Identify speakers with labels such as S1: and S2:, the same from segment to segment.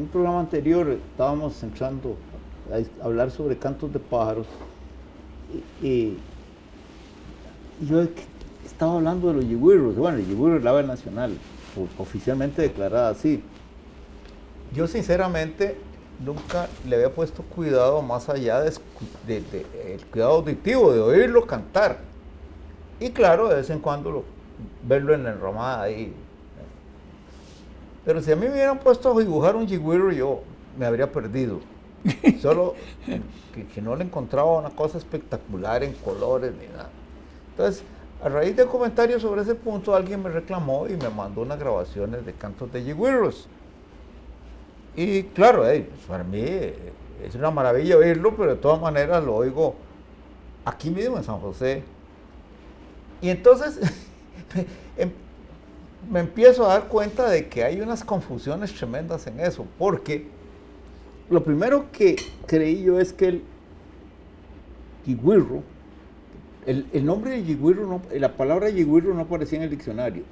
S1: programa anterior estábamos entrando a hablar sobre cantos de pájaros y yo estaba hablando de los yigüirros. Bueno, el yigüirro es el ave nacional, oficialmente declarada así. Yo sinceramente nunca le había puesto cuidado más allá de el cuidado auditivo, de oírlo cantar. Y claro, de vez en cuando verlo en la enramada ahí. Pero si a mí me hubieran puesto a dibujar un yigüirro, yo me habría perdido. Solo que no le encontraba una cosa espectacular en colores ni nada. Entonces, a raíz de comentarios sobre ese punto, alguien me reclamó y me mandó unas grabaciones de cantos de yigüirros. Y claro, para mí es una maravilla oírlo, pero de todas maneras lo oigo aquí mismo en San José. Y entonces me empiezo a dar cuenta de que hay unas confusiones tremendas en eso, porque lo primero que creí yo es que el yigüirro, el nombre de yigüirro, la palabra yigüirro no aparecía en el diccionario,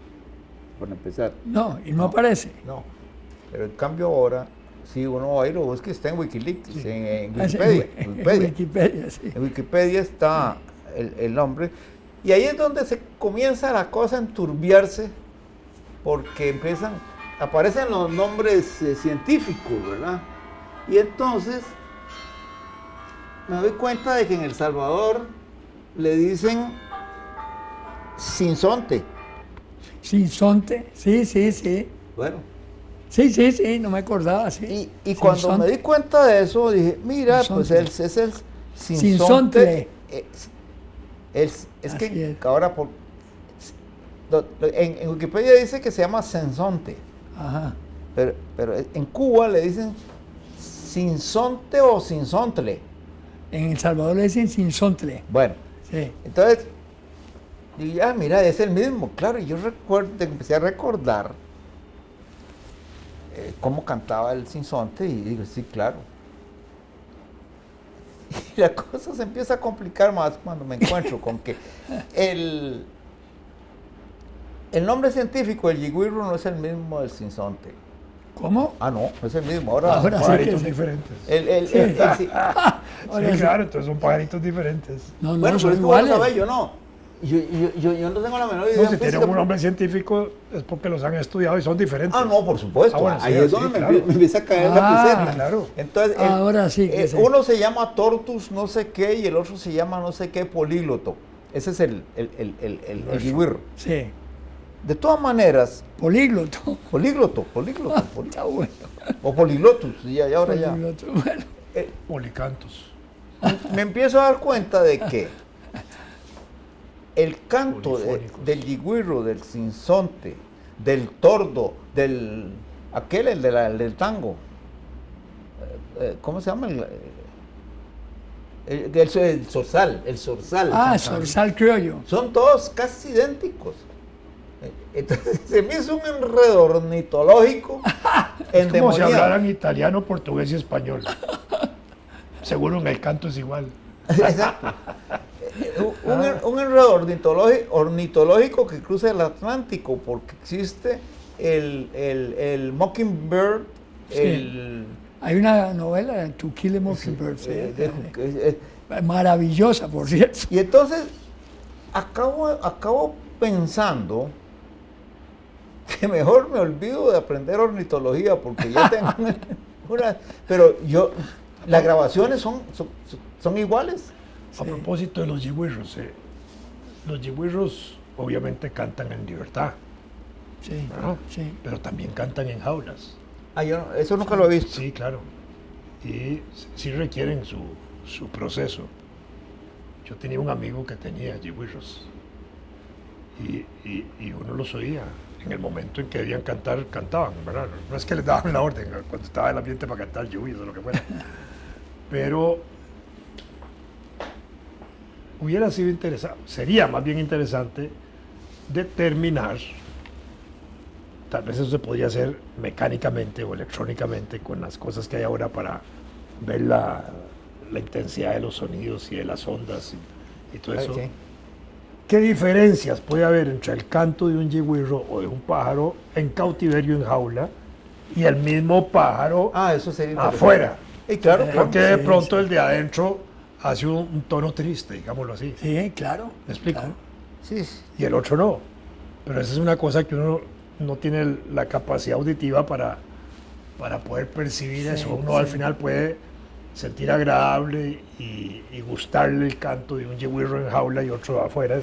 S1: para empezar.
S2: No, y no aparece.
S1: No, pero en cambio ahora, si uno va a ir, lo busca, está en Wikileaks, sí. en
S2: Wikipedia.
S1: En
S2: Wikipedia, sí.
S1: En Wikipedia está el nombre. Y ahí es donde se comienza la cosa a enturbiarse, porque aparecen los nombres científicos, ¿verdad? Y entonces me doy cuenta de que en El Salvador le dicen sinsonte.
S2: Sinsonte, sí.
S1: Bueno.
S2: Sí, no me acordaba, sí.
S1: Y cuando me di cuenta de eso, dije, mira, sinsonte. Pues es el sinsonte. Es que ahora en Wikipedia dice que se llama sensonte.
S2: Ajá.
S1: Pero en Cuba le dicen sinsonte o sinsontle.
S2: En El Salvador le dicen sinsontle.
S1: Bueno,
S2: sí.
S1: Entonces, y mira, es el mismo, claro. Y yo empecé a recordar cómo cantaba el sinsonte y digo, sí, claro. Y la cosa se empieza a complicar más cuando me encuentro con que el nombre científico del yigüirro no es el mismo del sinsonte.
S2: ¿Cómo?
S1: No es el mismo. Ahora
S3: son pajaritos diferentes.
S1: Sí,
S3: claro, entonces son pajaritos diferentes.
S1: No, bueno, pero es que vos lo sabés, yo no. Yo no tengo la menor idea.
S3: No, si tienen un nombre científico es porque los han estudiado y son diferentes.
S1: No, por supuesto.
S3: Bueno,
S1: ahí es donde me empieza a caer la piseta.
S3: Claro.
S1: Entonces,
S2: ahora sí.
S1: Uno se llama tortus no sé qué y el otro se llama no sé qué polígloto. Ese es el yigüirro.
S2: Sí.
S1: De todas maneras.
S2: Polígloto.
S1: Está bueno. O poliglotus, ya ahora
S2: polígloto,
S1: ya.
S2: Bueno.
S3: Policantos.
S1: Me empiezo a dar cuenta de que el canto del yigüirro, del sinsonte, del tordo, el del tango, ¿cómo se llama? El zorzal.
S2: Zorzal criollo.
S1: Son todos casi idénticos. Entonces se me hizo un enredo ornitológico
S3: es como si hablaran italiano, portugués y español. Seguro en el canto es igual.
S1: Exacto. Un enredo ornitológico que cruza el Atlántico, porque existe el Mockingbird.
S2: Sí. Hay una novela, To Kill a Mockingbird, maravillosa, por cierto.
S1: Y entonces acabo pensando que mejor me olvido de aprender ornitología, porque ya tengo una... Pero las grabaciones son iguales.
S3: A propósito de los yigüirros, los yigüirros obviamente cantan en libertad,
S2: sí.
S3: Pero también cantan en jaulas.
S1: Eso nunca lo he visto.
S3: Sí, claro. Y sí requieren su proceso. Yo tenía un amigo que tenía yigüirros y uno los oía. En el momento en que debían cantar, cantaban, ¿verdad? No es que les daban la orden cuando estaba el ambiente para cantar lluvias o lo que fuera. Pero hubiera sido interesante, sería más bien interesante determinar, tal vez eso se podría hacer mecánicamente o electrónicamente con las cosas que hay ahora para ver la intensidad de los sonidos y de las ondas y todo eso.
S1: Okay.
S3: ¿Qué diferencias puede haber entre el canto de un yigüirro o de un pájaro en cautiverio en jaula y el mismo pájaro
S1: eso sería
S3: afuera.
S1: Y claro,
S3: Porque de
S2: Sí,
S3: pronto
S2: sí.
S3: el de adentro hace un tono triste, digámoslo así.
S2: Sí, claro.
S3: ¿Me explico?
S2: Claro.
S1: sí,
S3: Y el otro no. Pero esa es una cosa que uno no tiene la capacidad auditiva para poder percibir
S2: Sí,
S3: eso. Uno al
S2: sí.
S3: final puede sentir agradable y gustarle el canto de un yegüirro en jaula y otro afuera.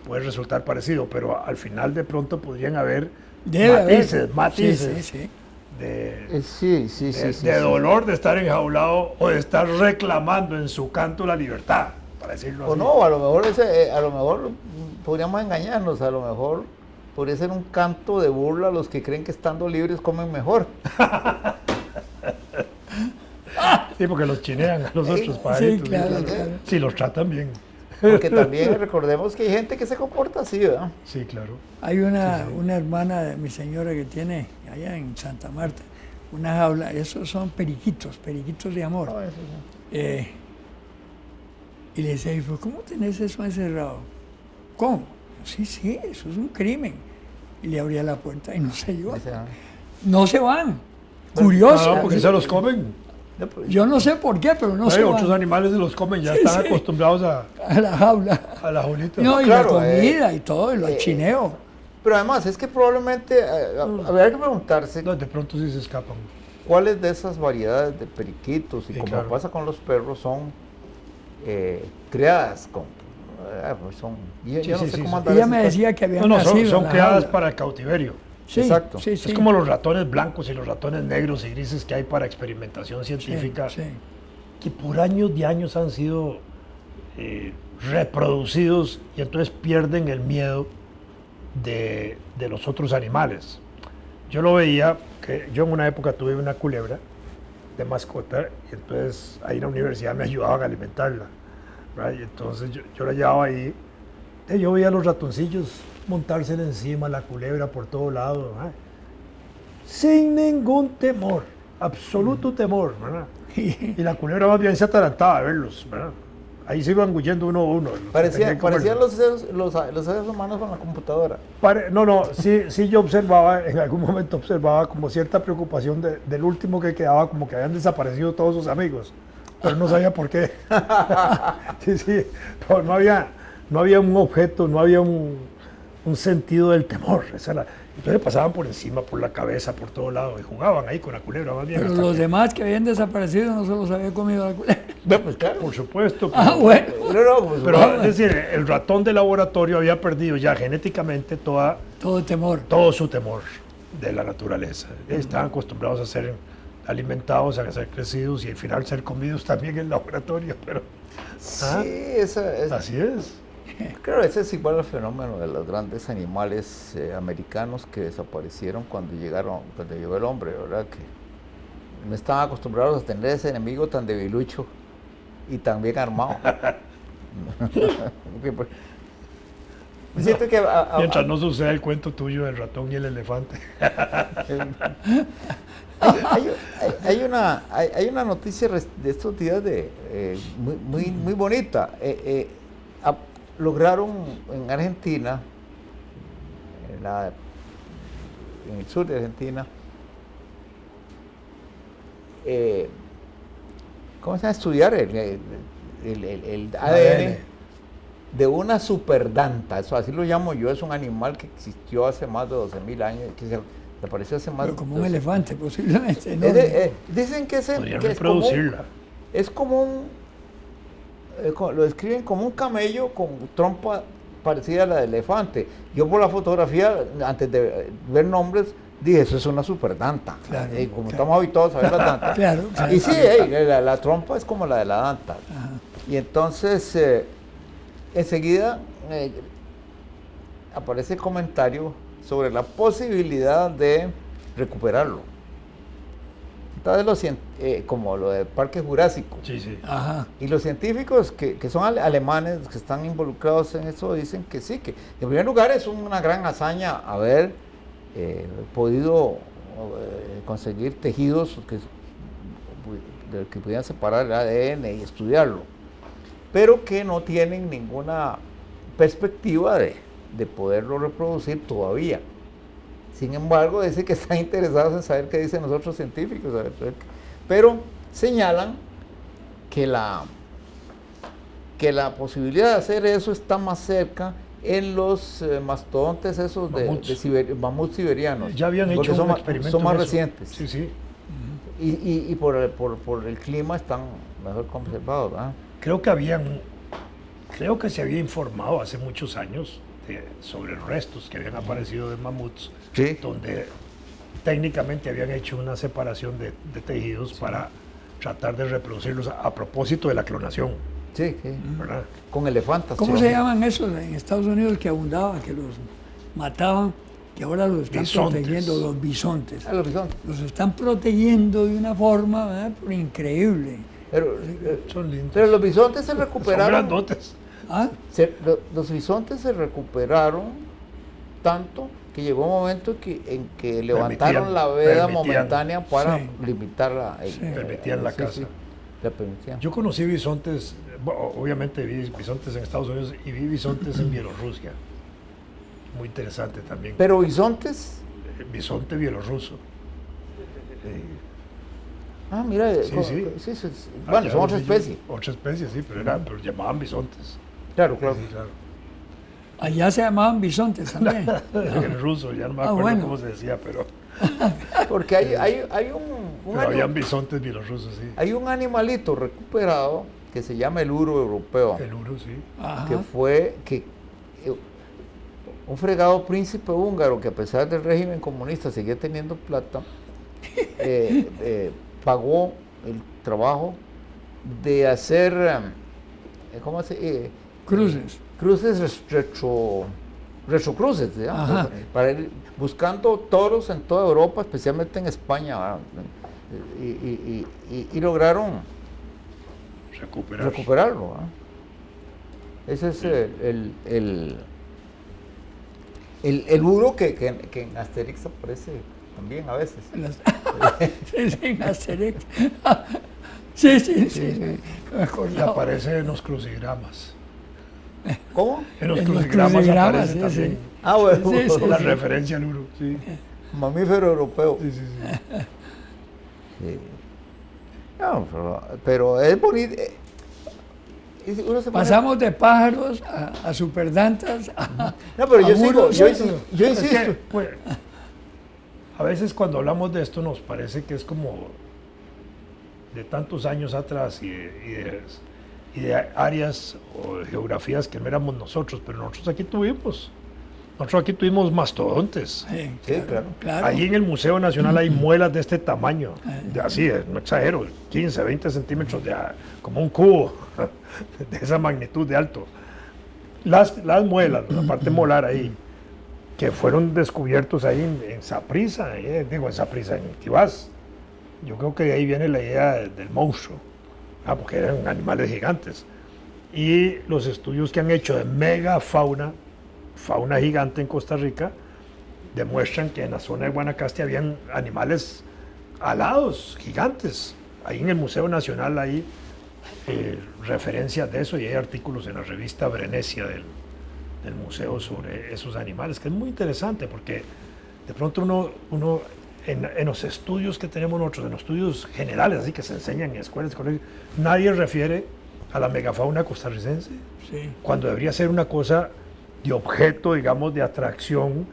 S3: Puede resultar parecido, pero al final de pronto podrían haber
S2: Debe haber.
S3: matices
S2: Sí, sí,
S3: de,
S1: sí,
S3: de dolor de estar enjaulado o de estar reclamando en su canto la libertad, para decirlo
S1: o
S3: así.
S1: no, a lo mejor a lo mejor podríamos engañarnos, a lo mejor podría ser un canto de burla a los que creen que estando libres comen mejor.
S3: Sí, porque los chinean a los otros
S2: Sí,
S3: pajaritos.
S2: claro, claro.
S3: Sí, los tratan bien.
S1: Porque también recordemos que hay gente que se comporta así, ¿verdad?
S3: Sí, claro.
S2: Hay una hermana de mi señora que tiene allá en Santa Marta una jaula, esos son periquitos de amor.
S1: No, eso sí.
S2: Y le decía, pues, ¿cómo tenés eso encerrado? ¿Cómo? Sí, eso es un crimen. Y le abría la puerta y no se iban.
S1: Dice,
S2: No se van. Curioso.
S3: No, porque se los comen.
S1: no, pero-
S2: Yo no sé por qué, pero no
S3: Hay
S2: se
S3: otros
S2: van
S3: animales se los comen, ya están
S2: sí.
S3: acostumbrados a
S2: la jaula.
S3: la jaulita.
S2: No, y
S1: claro,
S2: la comida y todo, y los chineos.
S1: Pero además es que probablemente habría que preguntarse
S3: No, de pronto sí se escapan.
S1: cuáles de esas variedades de periquitos y
S3: Sí,
S1: como
S3: claro.
S1: pasa con los perros son criadas con pues son yo
S3: Sí,
S1: no
S3: sí,
S1: sé
S3: sí,
S1: cómo
S3: sí.
S1: andar
S2: Ella
S1: ese
S2: me
S1: caso.
S2: decía que habían
S3: No, son,
S2: nacido
S3: son
S2: en la
S3: creadas
S2: jaula.
S3: para el cautiverio.
S2: Sí,
S1: Exacto.
S2: sí, sí.
S3: Es como los ratones blancos y los ratones negros y grises que hay para experimentación
S2: Sí,
S3: científica,
S2: sí.
S3: que por años y años han sido reproducidos y entonces pierden el miedo de los otros animales. Yo lo veía, que yo en una época tuve una culebra de mascota y entonces ahí en la universidad me ayudaban a alimentarla. ¿right? Y entonces yo la llevaba ahí, y yo veía a los ratoncillos montársela encima, la culebra por todo lado, ¿verdad? Sin ningún temor, absoluto temor, ¿verdad? Y la culebra más bien se atarantaba a verlos, ¿verdad? Ahí se iban huyendo uno a uno.
S1: Parecían los seres humanos con la computadora.
S3: No, sí yo observaba, en algún momento observaba como cierta preocupación del último que quedaba, como que habían desaparecido todos sus amigos, pero no sabía por qué. Sí, pero no había un objeto, no había un sentido del temor. Entonces pasaban por encima, por la cabeza, por todo lado, y jugaban ahí con la culebra, más bien.
S2: Pero
S3: hasta
S2: los
S3: que-
S2: demás que habían desaparecido no se los había comido la culebra.
S1: Pues claro.
S3: Por supuesto.
S2: Ah, bueno.
S1: Pues,
S3: Pero es decir, el ratón de laboratorio había perdido ya genéticamente
S2: Todo temor.
S3: todo su temor de la naturaleza. Estaban acostumbrados a ser alimentados, a ser crecidos y al final ser comidos también en el laboratorio, pero ¿ah?
S1: sí,
S3: Así es.
S1: claro, ese es igual el fenómeno de los grandes animales americanos que desaparecieron cuando llegó el hombre, ¿verdad? Que no estaban acostumbrados a tener ese enemigo tan debilucho y tan bien armado. Ok, pues, siento que
S3: Mientras no suceda el cuento tuyo del ratón y el elefante.
S1: hay una noticia de estos días muy bonita. Lograron en Argentina, en el sur de Argentina, ¿cómo se llama? Estudiar el ADN de una superdanta, eso así lo llamo yo, es un animal que existió hace más de 12.000 años, que se apareció hace más
S2: Pero como
S1: de
S2: un
S1: 12.000.
S2: elefante, posiblemente.
S1: Es
S2: ¿no?
S1: dicen que
S3: Podrían
S1: que
S3: reproducirla.
S1: es como lo describen como un camello con trompa parecida a la del elefante. Yo por la fotografía, antes de ver nombres, dije, eso es una superdanta.
S2: Claro,
S1: Como
S2: claro.
S1: estamos habituados a ver las dantas.
S2: Claro, claro.
S1: Y sí, la trompa es como la de la danta.
S2: Ajá.
S1: Y entonces, enseguida aparece el comentario sobre la posibilidad de recuperarlo. Entonces, como lo del Parque Jurásico.
S3: Sí, sí.
S2: Ajá.
S1: Y los científicos que son alemanes, que están involucrados en eso, dicen que sí, que en primer lugar es una gran hazaña haber podido conseguir tejidos que pudieran separar el ADN y estudiarlo, pero que no tienen ninguna perspectiva de poderlo reproducir todavía. Sin embargo, dice que están interesados en saber qué dicen los otros científicos, pero señalan que la posibilidad de hacer eso está más cerca en los mastodontes esos de mamuts siberianos.
S3: Ya habían hecho un experimento.
S1: Son más recientes.
S3: Sí, sí.
S1: Y por el clima están mejor conservados, ¿verdad?
S3: Creo que se había informado hace muchos años sobre restos que habían aparecido de mamuts,
S1: Sí.
S3: donde técnicamente habían hecho una separación de tejidos para tratar de reproducirlos a propósito de la clonación,
S1: Sí,
S3: ¿verdad?
S1: con elefantes.
S2: ¿Cómo se llaman esos en Estados Unidos que abundaban, que los mataban, que ahora los están
S3: Bisontes.
S2: protegiendo? Los bisontes.
S1: Los bisontes.
S2: Los están protegiendo de una forma, ¿verdad? Pero increíble.
S3: Son lindos.
S1: Pero los bisontes se
S3: Son
S1: recuperaron.
S3: grandotes.
S2: ¿Ah?
S1: Los bisontes se recuperaron tanto que llegó un momento en que levantaron la veda momentánea para
S2: Sí.
S1: limitarla.
S3: Permitían la caza.
S1: Sí, la permitían.
S3: Yo conocí bisontes, bueno, obviamente vi bisontes en Estados Unidos y vi bisontes en Bielorrusia. Muy interesante también.
S1: Pero bisontes,
S3: Bisonte bielorruso.
S1: mira,
S3: Sí, sí.
S1: bueno,
S3: Allá
S1: son
S3: los
S1: otra
S3: vi yo,
S1: especie.
S3: Otra especie, sí, pero llamaban bisontes.
S1: Claro, claro.
S3: Sí, claro.
S2: Allá se llamaban bisontes también.
S3: En ruso, ya no me
S2: Ah,
S3: acuerdo
S2: bueno.
S3: cómo se decía, pero
S1: Porque hay un
S3: habían bisontes bielorrusos, sí.
S1: hay un animalito recuperado que se llama el uro europeo,
S3: El uro, sí.
S2: Ajá.
S1: que fue un fregado príncipe húngaro que a pesar del régimen comunista seguía teniendo plata, pagó el trabajo de hacer, ¿cómo se
S2: Cruces.
S1: cruces retrocruces, digamos,
S2: Ajá.
S1: para ir buscando toros en toda Europa, especialmente en España, ¿verdad? Y lograron recuperarlo, ¿verdad? Ese es el uro que en Asterix aparece también a veces.
S2: Sí, sí, en Asterix. Sí. Me
S3: Y
S2: acordaba.
S3: aparece en los crucigramas.
S1: ¿Cómo?
S3: En los
S2: En los
S3: crucigramas
S2: crucigramas,
S3: aparece
S2: sí,
S3: también
S2: sí.
S1: Bueno,
S2: Sí, sí,
S3: la
S2: sí.
S3: referencia al uro. Sí,
S1: mamífero europeo.
S3: sí, sí.
S1: Sí. No, pero es bonito. Uno se pone-
S2: Pasamos de pájaros a superdantas.
S1: No, pero
S2: a burros.
S1: yo
S3: Es
S1: insisto.
S3: que, pues, a veces cuando hablamos de esto nos parece que es como de tantos años atrás y de áreas o de geografías que no éramos nosotros, pero nosotros aquí tuvimos mastodontes.
S1: Sí, claro.
S3: Allí en el Museo Nacional hay muelas de este tamaño, así, no exagero, 15, 20 centímetros, como un cubo, de esa magnitud de alto. Las muelas, la parte molar ahí, que fueron descubiertos ahí en Saprissa, en Tibás. Yo creo que de ahí viene la idea del monstruo, porque eran animales gigantes. Y los estudios que han hecho de megafauna, fauna gigante en Costa Rica, demuestran que en la zona de Guanacaste habían animales alados, gigantes. Ahí en el Museo Nacional hay referencias de eso y hay artículos en la revista Brenesia del museo sobre esos animales, que es muy interesante porque de pronto uno en los estudios que tenemos nosotros, en los estudios generales, así que se enseñan en escuelas, colegios, nadie refiere a la megafauna costarricense,
S2: Sí.
S3: cuando debería ser una cosa de objeto, digamos, de atracción,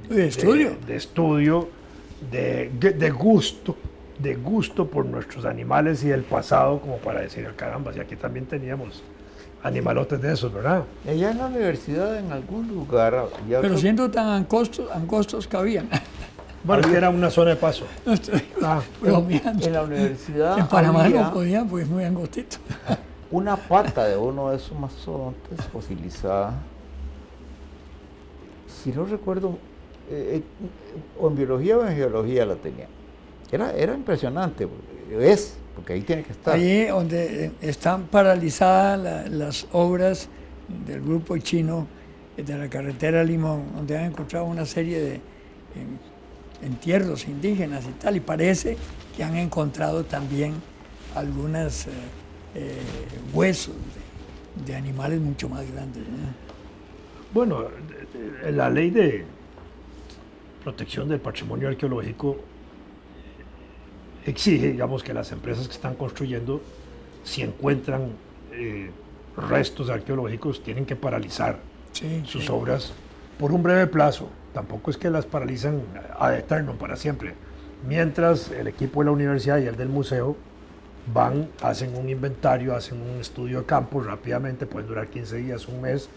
S2: De estudio.
S3: de estudio, de gusto por nuestros animales y el pasado, como para decir, caramba, si aquí también teníamos animalotes de esos, ¿verdad?
S1: Allá en la universidad, en algún lugar, ya
S2: Pero
S1: creo-
S2: siendo tan angostos cabían.
S3: Bueno, es que era una zona de paso.
S2: No estoy
S3: Ah,
S2: bromeando.
S1: en la universidad
S2: En Panamá
S1: había
S2: no podían, pues es muy angostito.
S1: una pata de uno de esos mastodontes fosilizada. Si no recuerdo, o en biología o en geología la tenía. Era impresionante, porque ahí tiene que estar.
S2: Allí donde están paralizadas las obras del grupo chino de la carretera Limón, donde han encontrado una serie de entierros indígenas y tal, y parece que han encontrado también algunos huesos de animales mucho más grandes, ¿no?
S3: bueno, la ley de protección del patrimonio arqueológico exige, digamos, que las empresas que están construyendo, si encuentran restos arqueológicos, tienen que paralizar sus obras por un breve plazo. Tampoco es que las paralizan ad eternum, para siempre. Mientras el equipo de la universidad y el del museo van, hacen un inventario, hacen un estudio de campo rápidamente, pueden durar 15 días, un mes,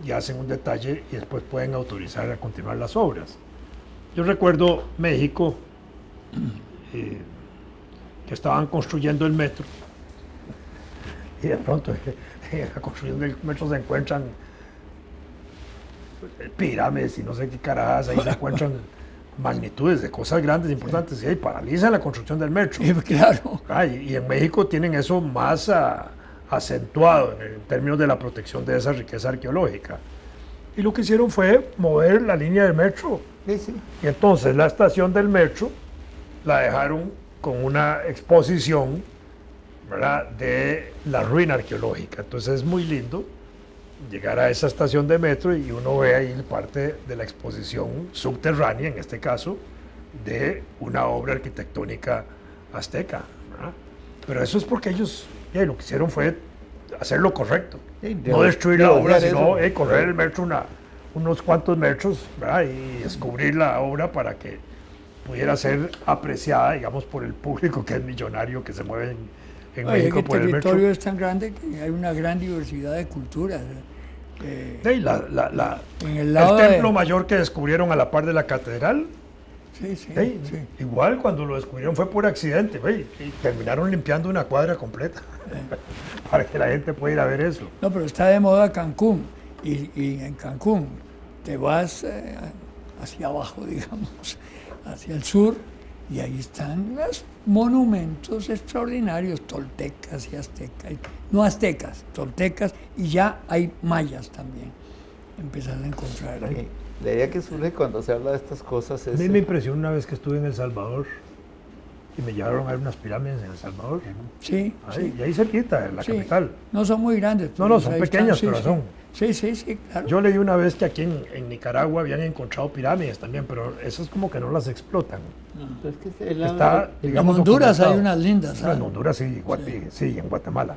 S3: y hacen un detalle y después pueden autorizar a continuar las obras. Yo recuerdo México, que estaban construyendo el metro, y de pronto en la construcción del metro se encuentran pirámides y no sé qué carajas, ahí se encuentran magnitudes de cosas grandes, importantes, y ahí paralizan la construcción del metro.
S2: Claro.
S3: Y en México tienen eso más acentuado en términos de la protección de esa riqueza arqueológica. Y lo que hicieron fue mover la línea del metro.
S1: Sí, sí.
S3: Y entonces la estación del metro la dejaron con una exposición, ¿verdad?, de la ruina arqueológica. Entonces es muy lindo llegar a esa estación de metro y uno ve ahí parte de la exposición subterránea, en este caso, de una obra arquitectónica azteca, ¿verdad? Pero eso es porque ellos lo que hicieron fue hacer lo correcto, no destruir la obra, sino correr el metro unos cuantos metros, ¿verdad?, y descubrir la obra para que pudiera ser apreciada, digamos, por el público que es millonario, que se mueve en México por el metro.
S2: El territorio es tan grande que hay una gran diversidad de culturas.
S3: El templo mayor que descubrieron a la par de la catedral, igual cuando lo descubrieron fue por accidente, y terminaron limpiando una cuadra completa para que la gente pueda ir a ver eso.
S2: No, pero está de moda Cancún, y en Cancún te vas hacia abajo, digamos, hacia el sur, y ahí están los monumentos extraordinarios, toltecas y aztecas, no aztecas, toltecas, y ya hay mayas también, empezar a encontrar ahí.
S1: La idea que surge cuando se habla de estas cosas es...
S3: A mí me impresionó una vez que estuve en El Salvador y me llevaron a ver unas pirámides en El Salvador.
S2: Sí,
S3: y ahí cerquita, en la capital.
S2: No son muy grandes.
S3: No, son pequeñas, pero son.
S2: Sí, claro.
S3: Yo leí una vez que aquí en Nicaragua habían encontrado pirámides también, pero esas como que no las explotan.
S1: No. Es que
S3: está, digamos,
S2: en Honduras hay unas lindas.
S3: En Honduras sí, sí, en Guatemala.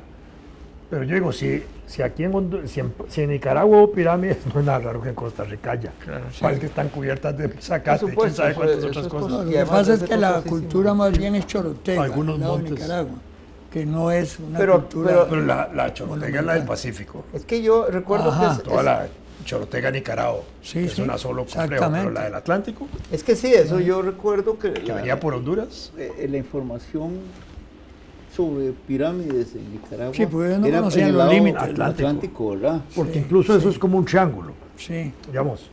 S3: Pero yo digo, si aquí si en Nicaragua hubo pirámides, no es nada raro que en Costa Rica haya.
S2: Claro,
S3: que están cubiertas de zacate, quién sabe cuántas otras cosas.
S2: No, lo que pasa es que la cultura más bien es chorotega,
S3: algunos montes.
S2: Nicaragua, que no es una cultura...
S3: Pero la chorotega es la del Pacífico.
S1: Es que yo recuerdo que...
S3: Toda la chorotega Nicaragua, que es una solo complejo, pero la del Atlántico...
S1: Es que sí, eso yo recuerdo que...
S3: Que venía por Honduras.
S1: La información sobre pirámides en Nicaragua.
S2: Sí, pues no conocían los límites
S1: Atlántico, ¿verdad?
S3: Porque incluso eso es como un triángulo.
S2: Sí.
S3: Digamos,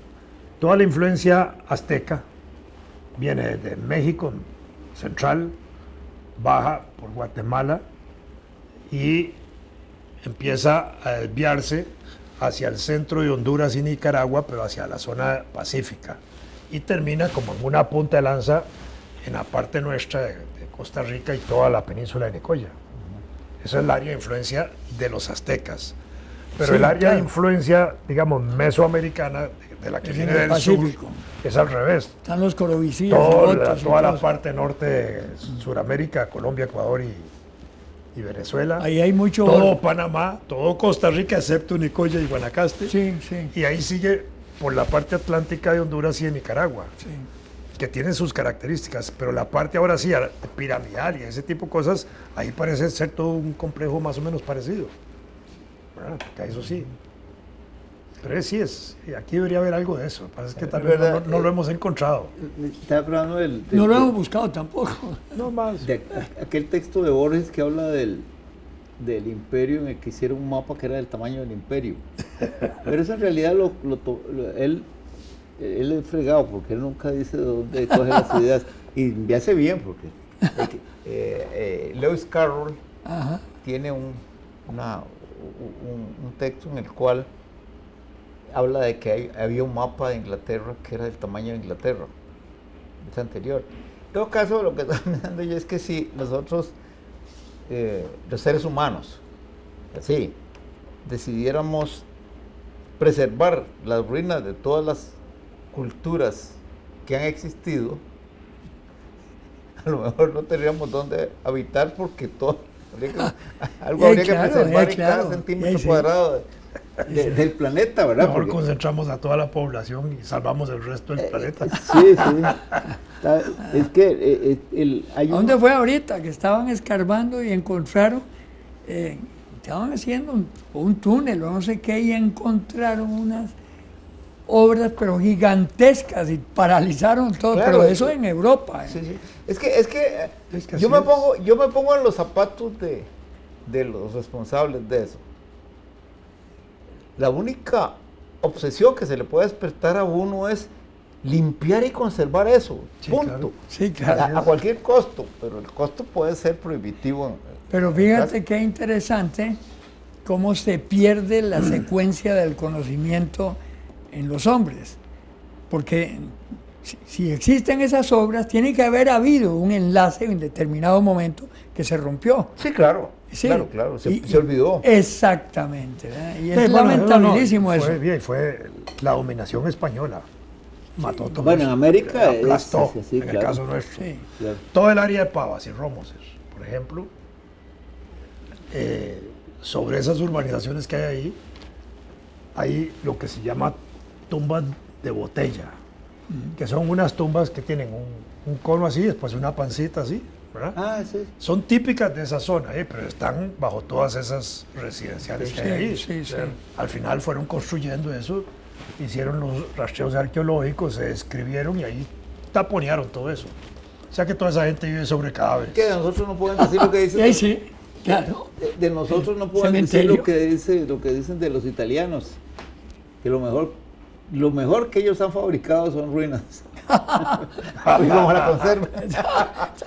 S3: toda la influencia azteca viene de México central, baja por Guatemala y empieza a desviarse hacia el centro de Honduras y Nicaragua, pero hacia la zona pacífica. Y termina como en una punta de lanza en la parte nuestra de Costa Rica y toda la península de Nicoya. Esa es el área de influencia de los aztecas. Pero el área de influencia, digamos, mesoamericana, de la que viene del Pacífico, sur, es al revés.
S2: Están los corovicíes.
S3: Toda la parte norte de Sudamérica, Colombia, Ecuador y Venezuela.
S2: Ahí hay mucho...
S3: Todo Panamá, todo Costa Rica, excepto Nicoya y Guanacaste.
S2: Sí.
S3: Y ahí sigue por la parte atlántica de Honduras y de Nicaragua.
S2: Sí.
S3: Que tienen sus características, pero la parte ahora sí, piramidal y ese tipo de cosas, ahí parece ser todo un complejo más o menos parecido. ¿Verdad? Porque eso sí. Pero aquí debería haber algo de eso. Lo que pasa es que tal vez no lo hemos encontrado.
S1: Está hablando
S2: no lo hemos buscado tampoco.
S3: No más.
S1: De aquel texto de Borges que habla del imperio, en el que hicieron un mapa que era del tamaño del imperio. Pero eso en realidad él es fregado porque él nunca dice de dónde coge las ideas y me hace bien porque Lewis Carroll tiene un texto en el cual habla de que había un mapa de Inglaterra que era del tamaño de Inglaterra, es anterior. En todo caso, lo que estoy pensando yo es que si nosotros, los seres humanos, así, decidiéramos preservar las ruinas de todas las culturas que han existido, a lo mejor no tendríamos dónde habitar porque todo algo habría que preservar en cada centímetro cuadrado del planeta, ¿verdad?
S3: Mejor concentramos a toda la población y salvamos el resto del planeta.
S1: Sí. Es que hay
S2: ¿A dónde fue ahorita? Que estaban escarbando y encontraron, estaban haciendo un túnel o no sé qué, y encontraron unas obras pero gigantescas y paralizaron todo,
S1: claro,
S2: pero eso en Europa.
S1: Sí. Es que yo me pongo en los zapatos de los responsables de eso. La única obsesión que se le puede despertar a uno es limpiar y conservar eso,
S3: sí,
S1: punto.
S3: Claro.
S2: Sí, claro.
S1: A cualquier costo, pero el costo puede ser prohibitivo.
S2: Pero fíjate qué interesante cómo se pierde la secuencia del conocimiento en los hombres. Porque si existen esas obras, tiene que haber habido un enlace en determinado momento que se rompió.
S1: Sí, claro.
S2: Sí.
S1: Claro, se olvidó.
S2: Exactamente, ¿verdad? Y es lamentabilísimo eso.
S3: Fue la dominación española. Mató todo
S1: bueno,
S3: eso.
S1: en América
S3: aplastó,
S1: sí,
S3: en el caso nuestro.
S2: Sí.
S1: Claro.
S3: Todo el área de Pavas y Romoses, por ejemplo, sobre esas urbanizaciones que hay lo que se llama tumbas de botella, que son unas tumbas que tienen un cono así, después una pancita así, ¿verdad?
S1: Sí.
S3: Son típicas de esa zona, pero están bajo todas esas residenciales que hay ahí.
S2: Sí.
S3: Al final fueron construyendo eso, hicieron los rastreos arqueológicos, se describieron y ahí taponearon todo eso. O sea que toda esa gente vive sobre cadáveres.
S1: Que de nosotros no pueden decir lo que dicen.
S2: Sí, claro.
S1: De nosotros no pueden decir lo que dicen de los italianos. Que lo mejor que ellos han fabricado son ruinas. Y como la conserva.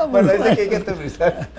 S1: Bueno, dice que hay que aterrizar.